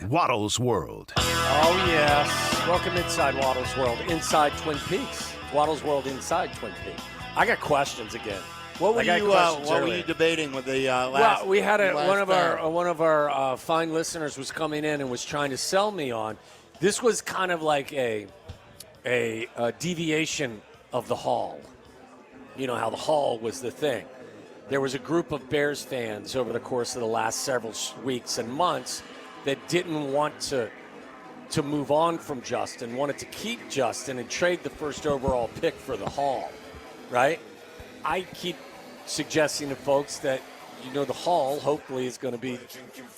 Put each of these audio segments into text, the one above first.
inside Waddle's world. Oh, yes. Welcome inside Waddle's world, inside Twin Peaks. Waddle's world inside Twin Peaks. I got questions again. What were you debating with the last? Well, we had one of fan? our fine listeners was coming in and was trying to sell me on. This was kind of like a deviation of the Hall. You know how the Hall was the thing. There was a group of Bears fans over the course of the last several weeks and months that didn't want to move on from Justin, wanted to keep Justin and trade the first overall pick for the Hall, right? I keep suggesting to folks that, the Hall hopefully is going to be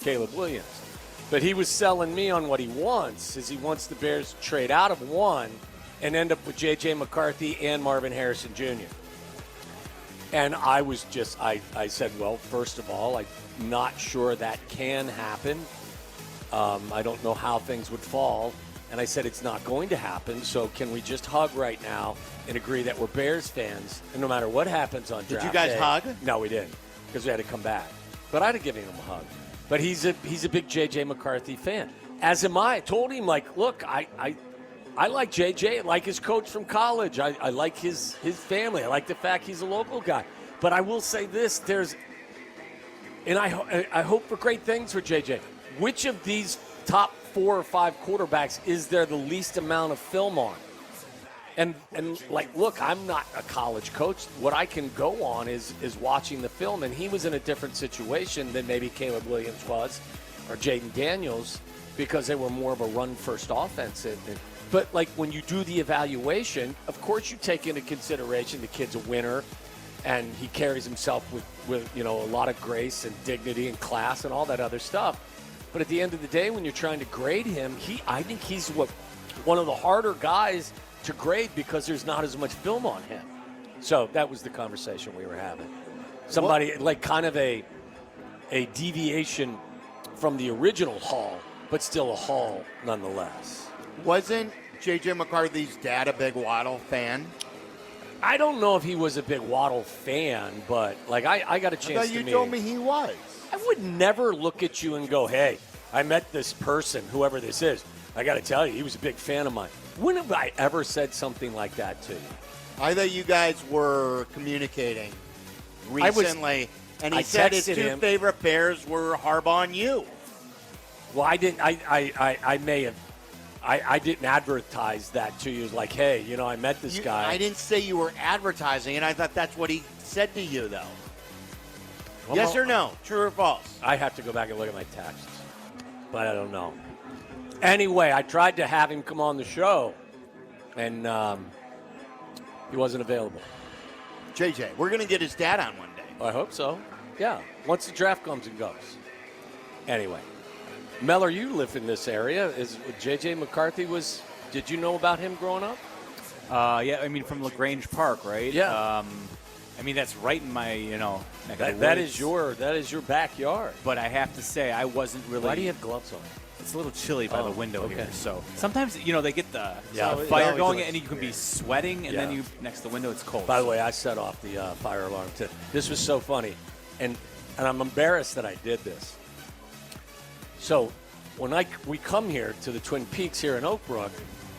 Caleb Williams. But he was selling me on what he wants, is he wants the Bears to trade out of one and end up with J.J. McCarthy and Marvin Harrison Jr. And I was I said, well, first of all, I'm not sure that can happen. I don't know how things would fall. And I said, it's not going to happen. So can we just hug right now and agree that we're Bears fans? And no matter what happens on draft Did you guys day, hug? No, we didn't, because we had to come back. But I'd have given him a hug. But he's a big J.J. McCarthy fan. As am I. I told him, look, I like J.J. I like his coach from college. I like his family. I like the fact he's a local guy. But I will say this, I hope for great things for J.J. Which of these top 4 or 5 quarterbacks is there the least amount of film on? And look, I'm not a college coach. What I can go on is watching the film, and he was in a different situation than maybe Caleb Williams was or Jaden Daniels, because they were more of a run-first offense. But when you do the evaluation, of course you take into consideration the kid's a winner, and he carries himself with a lot of grace and dignity and class and all that other stuff. But at the end of the day, when you're trying to grade him, I think he's one of the harder guys to grade because there's not as much film on him. So that was the conversation we were having. Somebody kind of a deviation from the original Hall, but still a Hall nonetheless. Wasn't J.J. McCarthy's dad a big Waddle fan? I don't know if he was a big Waddle fan, but I got a chance to meet him. You told me he was. I would never look at you and go, hey, I met this person, whoever this is. I got to tell you, he was a big fan of mine. When have I ever said something like that to you? I thought you guys were communicating recently, and he said his two favorite Bears were Harbaugh and you. Well, I didn't. I may have. I didn't advertise that to you. Like, hey, I met this guy. I didn't say you were advertising, and I thought that's what he said to you, though. Well, yes or no? True or false? I have to go back and look at my texts, but I don't know. Anyway, I tried to have him come on the show, and he wasn't available. JJ, we're going to get his dad on one day. I hope so. Yeah, once the draft comes and goes. Anyway, Meller, you live in this area. Is J.J. McCarthy did you know about him growing up? Yeah, from LaGrange Park, right? Yeah. That's right in my, neck of the that woods. that is your backyard. But I have to say, I wasn't really. Why do you have gloves on? It's a little chilly by the window here. So sometimes, they get the Yeah, fire going, and you can be sweating, and then you next to the window, it's cold. By the way, I set off the fire alarm too. This was so funny, and I'm embarrassed that I did this. So when we come here to the Twin Peaks here in Oak Brook,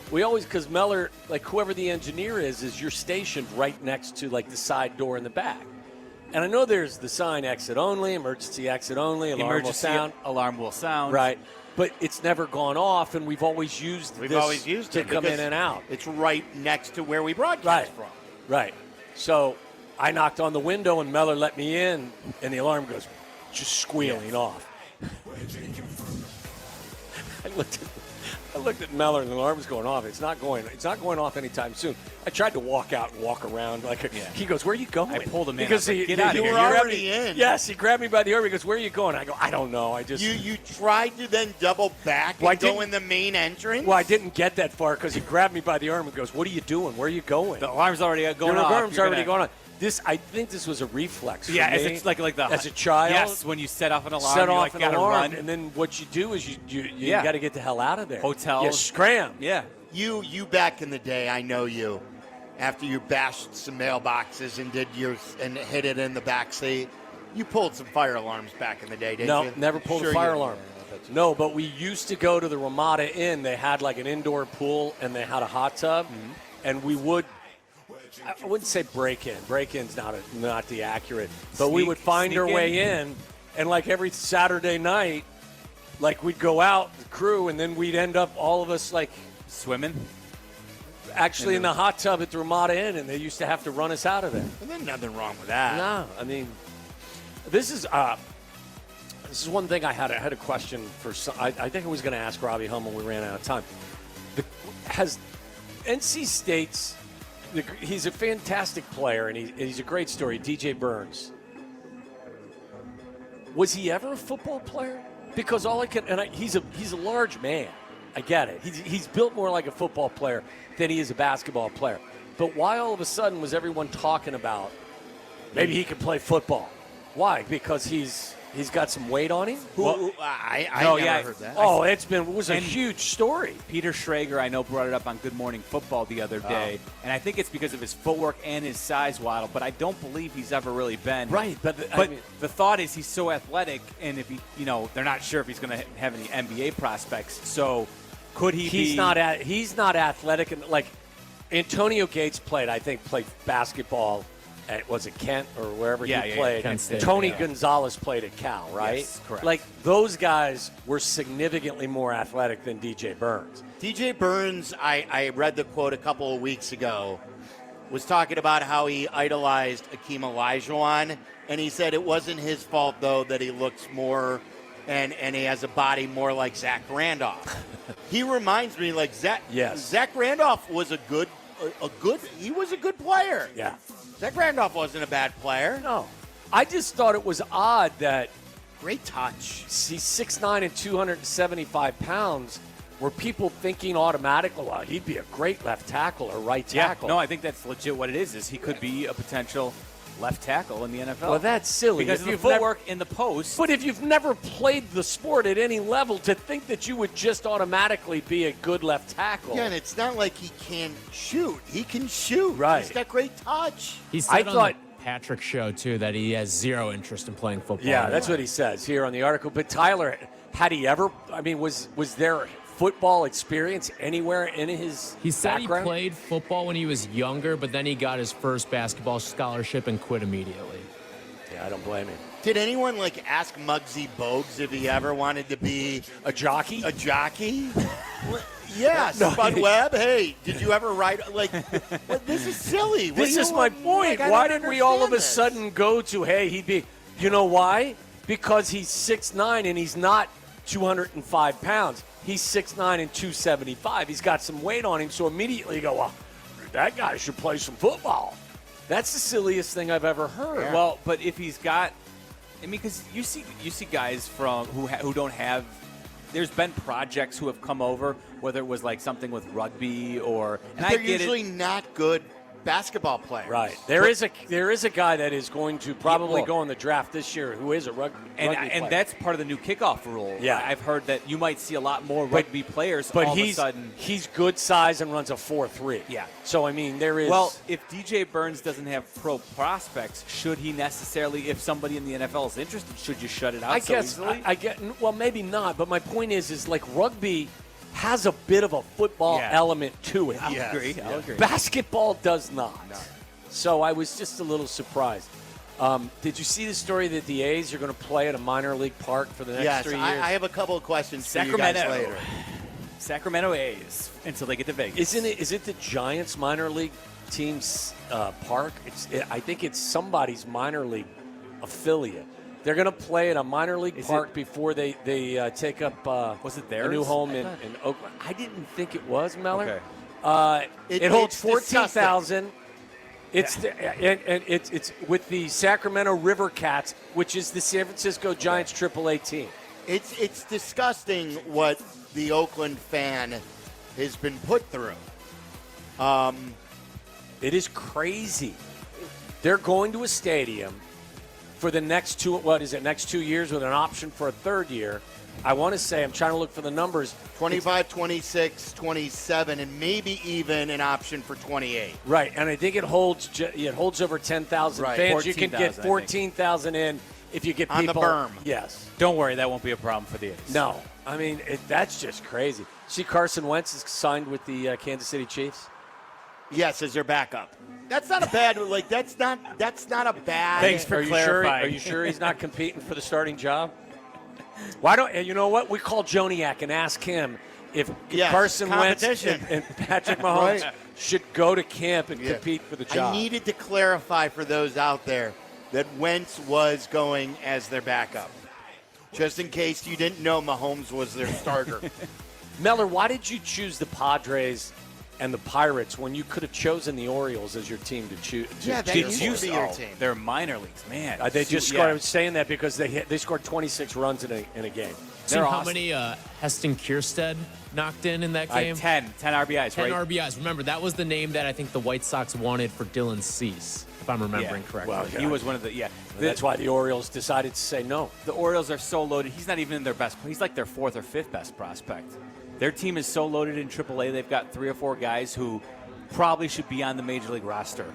we always, because Meller, whoever the engineer is you're stationed right next to the side door in the back. And I know there's the sign exit only, emergency exit only, alarm will sound. Alarm will sound. Right. But it's never gone off, and we've always used to come in and out. It's right next to where we broadcast from. Right. So I knocked on the window, and Meller let me in, and the alarm goes just squealing off. I looked at Meller, and the alarm was going off. It's not going off anytime soon. I tried to walk out and walk around. He goes, "Where are you going?" I pulled him in. Because get out of here. You were already in. Yes, he grabbed me by the arm. He goes, "Where are you going?" I go, "I don't know. I just." You tried to then double back and go in the main entrance? Well, I didn't get that far because he grabbed me by the arm and goes, "What are you doing? Where are you going?" The alarm's already going off. The alarm's already going on. I think this was a reflex. Yeah, for me. it's like as a child. Yes, when you set off an alarm, set off you an alarm, run. and then what you do is you got to get the hell out of there. Hotels. You scram. Yeah. You back in the day, I know you. After you bashed some mailboxes and and hit it in the back seat, you pulled some fire alarms back in the day, didn't you? No, never pulled a fire alarm. No, but we used to go to the Ramada Inn. They had like an indoor pool and they had a hot tub, and we would. I wouldn't say break in. Break in's not the accurate, but we would find our way in, and like every Saturday night, like we'd go out the crew, and then we'd end up all of us like swimming. Actually, in the hot tub at the Ramada Inn, and they used to have to run us out of there. And there's nothing wrong with that. No, I mean, this is one thing I had a question for. I think I was going to ask Robbie Hummel. We ran out of time. Has NC State's? He's a fantastic player, and he's a great story. DJ Burns. Was he ever a football player? Because he's a large man. I get it. He's built more like a football player than he is a basketball player. But why all of a sudden was everyone talking about maybe he can play football? Why? Because he's got some weight on him? I never heard that. Oh, it was a huge story. Peter Schrager, I know, brought it up on Good Morning Football the other day, and I think it's because of his footwork and his size, Waddle, but I don't believe he's ever really been. Right, but the thought is he's so athletic, and if they're not sure if he's going to have any NBA prospects, so could he he's not athletic, and like Antonio Gates played basketball at, was it Kent or wherever he played? Kent State, Tony Gonzalez played at Cal, right? Yes, correct. Like those guys were significantly more athletic than DJ Burns. DJ Burns, I read the quote a couple of weeks ago, was talking about how he idolized Akeem Olajuwon, and he said it wasn't his fault, though, that he looks more and he has a body more like Zach Randolph. He reminds me like Zach. Yes. Zach Randolph was he was a good player. Yeah. Zach Randolph wasn't a bad player. No. I just thought it was odd that Great touch. he's 6'9" and 275 pounds. Were people thinking automatically, well, he'd be a great left tackle or right tackle? Yeah, no, I think that's legit what it is he could be a potential left tackle in the NFL. Well, that's silly. Because of the footwork in the post. But if you've never played the sport at any level, to think that you would just automatically be a good left tackle. Yeah, and it's not like he can't shoot. He can shoot. Right. He's got great touch. He said on the Patrick show, too, that he has zero interest in playing football. Yeah, that's what he says here on the article. But Tyler, had he ever, was there football experience anywhere in his He said background? he played football when he was younger, but then he got his first basketball scholarship and quit immediately. Yeah, I don't blame him. Did anyone ask Muggsy Bogues if he ever wanted to be A jockey? a jockey? Yes, No. Spud Webb. Hey, did you ever ride? This is silly. This is my point. Why did we all of a sudden go to, hey, he'd be, you know why? Because he's 6'9" and he's not 205 pounds. He's 6'9" and 275. He's got some weight on him, so immediately you go, well, that guy should play some football. That's the silliest thing I've ever heard. Yeah. Well, but if he's got, because you see guys from who don't have. There's been projects who have come over, whether it was something with rugby or. And they're usually not good basketball players. Right. There is a guy that is going to probably go in the draft this year who is a rugby player. And that's part of the new kickoff rule. Yeah. I've heard that you might see a lot more rugby players but all of a sudden. He's good size and runs a 4.3. Yeah. So, there is. Well, if DJ Burns doesn't have pro prospects, should he necessarily, if somebody in the NFL is interested, should you shut it out easily? I get. Well, maybe not. But my point is rugby has a bit of a football element to it. I'll agree. Basketball does not. No. So I was just a little surprised. Did you see the story that the A's are going to play at a minor league park for the next 3 years? I have a couple of questions for you guys later. Sacramento A's until they get to Vegas. Is it the Giants minor league team's park? I think it's somebody's minor league affiliate. They're going to play at a minor league park before they take up was it a new home in Oakland. I didn't think it was, Mellor. Okay. It holds 14,000. It's with the Sacramento River Cats, which is the San Francisco Giants AAA team. It's disgusting what the Oakland fan has been put through. It is crazy. They're going to a stadium for the next 2 years with an option for a third year. I want to say, I'm trying to look for the numbers. 25, 26, 27, and maybe even an option for 28. Right, and I think it holds over 10,000 fans. You can get 14,000 in if you get people. On the berm. Yes. Don't worry, that won't be a problem for the A's. No. I mean, that's just crazy. See, Carson Wentz is signed with the Kansas City Chiefs. Yes, as their backup. That's not a bad. Like that's not a bad. Thanks for clarifying. Are you sure he's not competing for the starting job? Why don't you know what? We call Joniak and ask him if Carson Wentz and Patrick Mahomes should go to camp and compete for the job. I needed to clarify for those out there that Wentz was going as their backup. Just in case you didn't know Mahomes was their starter. Meller, why did you choose the Padres and the Pirates when you could have chosen the Orioles as your team to choose? That used to be your team. They're minor leagues, man. They just scored. I was saying that because they scored 26 runs in a game. See how many Heston Kierstead knocked in that game? 10 RBIs, 10 right? RBIs. Remember, that was the name that I think the White Sox wanted for Dylan Cease, if I'm remembering correctly. Well, He was one of the That's why the Orioles decided to say no. The Orioles are so loaded. He's not even in their best. He's like their fourth or fifth best prospect. Their team is so loaded in AAA. They've got 3 or 4 guys who probably should be on the major league roster.